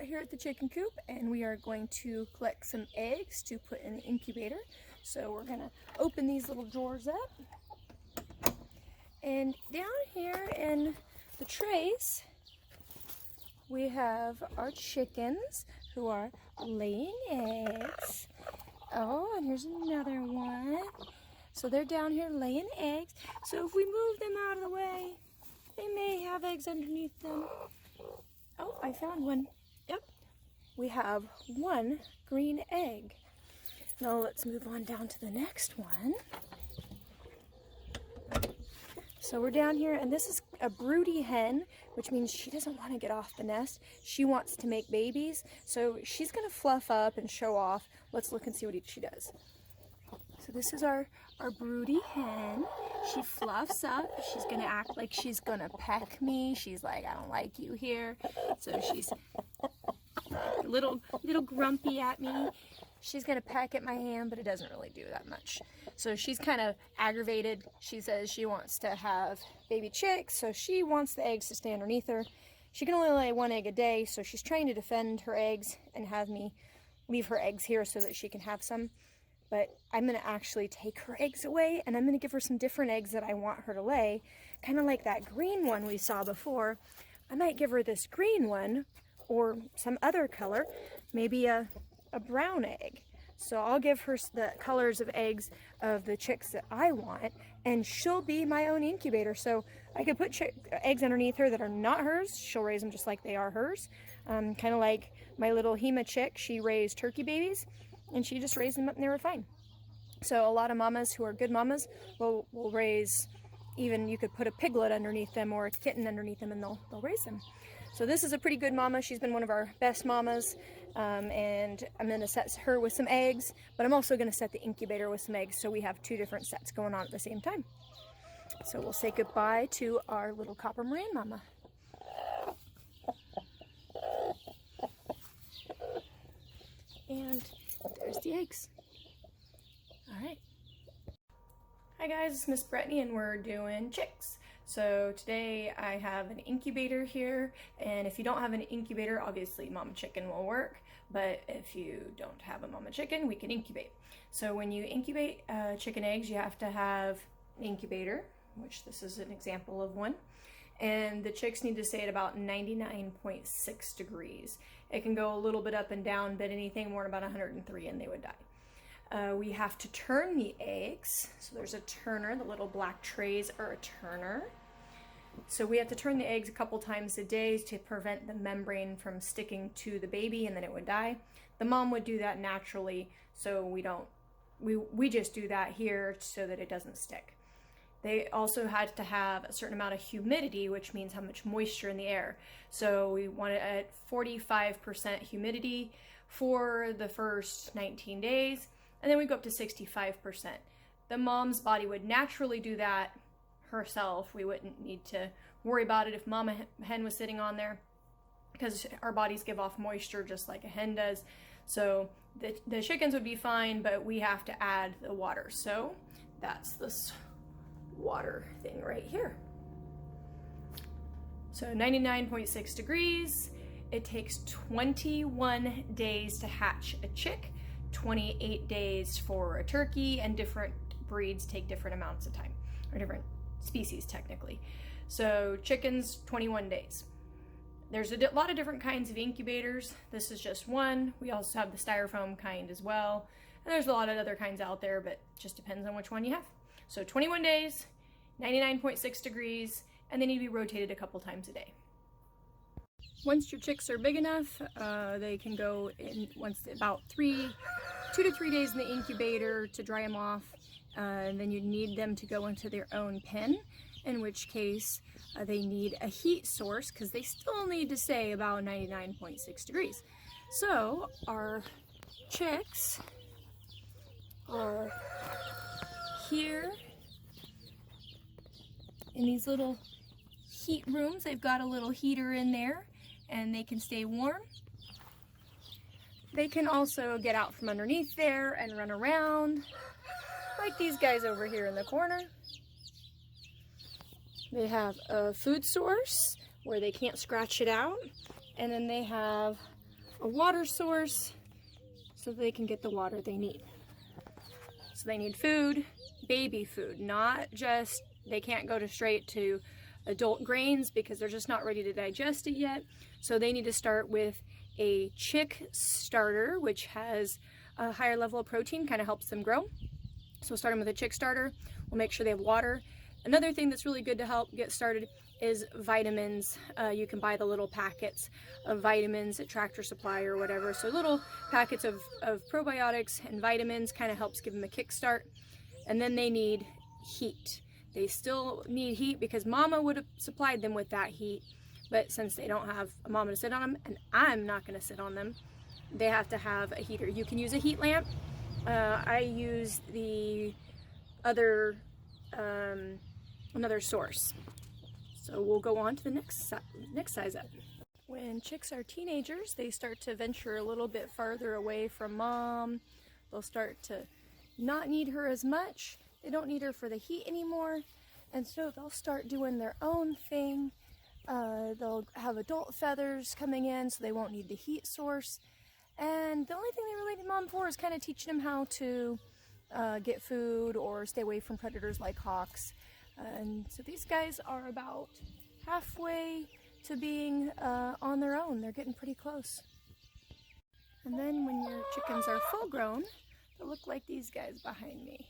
here at the chicken coop and we are going to collect some eggs to put in the incubator. So we're gonna open these little drawers up. And down here in the trays, we have our chickens who are laying eggs. Oh, and here's another one. So they're down here laying eggs. So if we move them out of the way, they may have eggs underneath them. Oh, I found one. Yep, we have one green egg. Now let's move on down to the next one. So we're down here, and this is a broody hen, which means she doesn't want to get off the nest. She wants to make babies, so she's going to fluff up and show off. Let's look and see what she does. So this is our broody hen. She fluffs up. She's going to act like she's going to peck me. She's like, I don't like you here. So she's a little grumpy at me. She's going to peck at my hand, but it doesn't really do that much. So she's kind of aggravated. She says she wants to have baby chicks, so she wants the eggs to stay underneath her. She can only lay one egg a day, so she's trying to defend her eggs and have me leave her eggs here so that she can have some. But I'm going to actually take her eggs away, and I'm going to give her some different eggs that I want her to lay, kind of like that green one we saw before. I might give her this green one or some other color, maybe a brown egg. So I'll give her the colors of eggs of the chicks that I want, and she'll be my own incubator. So I could put eggs underneath her that are not hers. She'll raise them just like they are hers. Kind of like my little Hema chick. She raised turkey babies, and she just raised them up and they were fine. So a lot of mamas who are good mamas will raise, even you could put a piglet underneath them or a kitten underneath them, and they'll raise them. So this is a pretty good mama. She's been one of our best mamas, and I'm going to set her with some eggs, but I'm also going to set the incubator with some eggs, so we have two different sets going on at the same time. So we'll say goodbye to our little copper Maran mama. And there's the eggs. All right. Hi guys, it's Miss Brittany, and we're doing chicks. So today I have an incubator here, and if you don't have an incubator, obviously mama chicken will work, but if you don't have a mama chicken, we can incubate. So when you incubate chicken eggs, you have to have an incubator, which this is an example of one, and the chicks need to stay at about 99.6 degrees. It can go a little bit up and down, but anything more than about 103 and they would die. We have to turn the eggs. So there's a turner. The little black trays are a turner. So we have to turn the eggs a couple times a day to prevent the membrane from sticking to the baby, and then it would die. The mom would do that naturally, so we just do that here so that it doesn't stick. They also had to have a certain amount of humidity, which means how much moisture in the air. So we want it at 45% humidity for the first 19 days. And then we go up to 65%. The mom's body would naturally do that herself. We wouldn't need to worry about it if mama hen was sitting on there, because our bodies give off moisture just like a hen does. So the chickens would be fine, but we have to add the water. So that's this water thing right here. So 99.6 degrees. It takes 21 days to hatch a chick. 28 days for a turkey, and different breeds take different amounts of time, or different species technically. So chickens, 21 days. There's a lot of different kinds of incubators. This is just one. We also have the styrofoam kind as well. And there's a lot of other kinds out there, but it just depends on which one you have. So 21 days, 99.6 degrees, and they need to be rotated a couple times a day. Once your chicks are big enough, they can go in about 2 to 3 days in the incubator to dry them off, and then you need them to go into their own pen, in which case they need a heat source, because they still need to stay about 99.6 degrees. So our chicks are here in these little heat rooms. They've got a little heater in there, and they can stay warm. They can also get out from underneath there and run around, like these guys over here in the corner. They have a food source where they can't scratch it out, and then they have a water source so they can get the water they need. So they need food, baby food, not just, they can't go straight to adult grains because they're just not ready to digest it yet. So they need to start with a chick starter, which has a higher level of protein, kind of helps them grow. So starting with a chick starter, we'll make sure they have water. Another thing that's really good to help get started is vitamins. You can buy the little packets of vitamins at Tractor Supply or whatever. So little packets of probiotics and vitamins kind of helps give them a kickstart. And then they need heat. They still need heat because mama would have supplied them with that heat. But since they don't have a mama to sit on them, and I'm not going to sit on them, they have to have a heater. You can use a heat lamp. I use the other, another source. So we'll go on to the next size up. When chicks are teenagers, they start to venture a little bit farther away from mom. They'll start to not need her as much. They don't need her for the heat anymore. And so they'll start doing their own thing. They'll have adult feathers coming in so they won't need the heat source. And the only thing they really need mom for is kind of teaching them how to get food or stay away from predators like hawks. And so these guys are about halfway to being on their own. They're getting pretty close. And then when your chickens are full grown, they'll look like these guys behind me.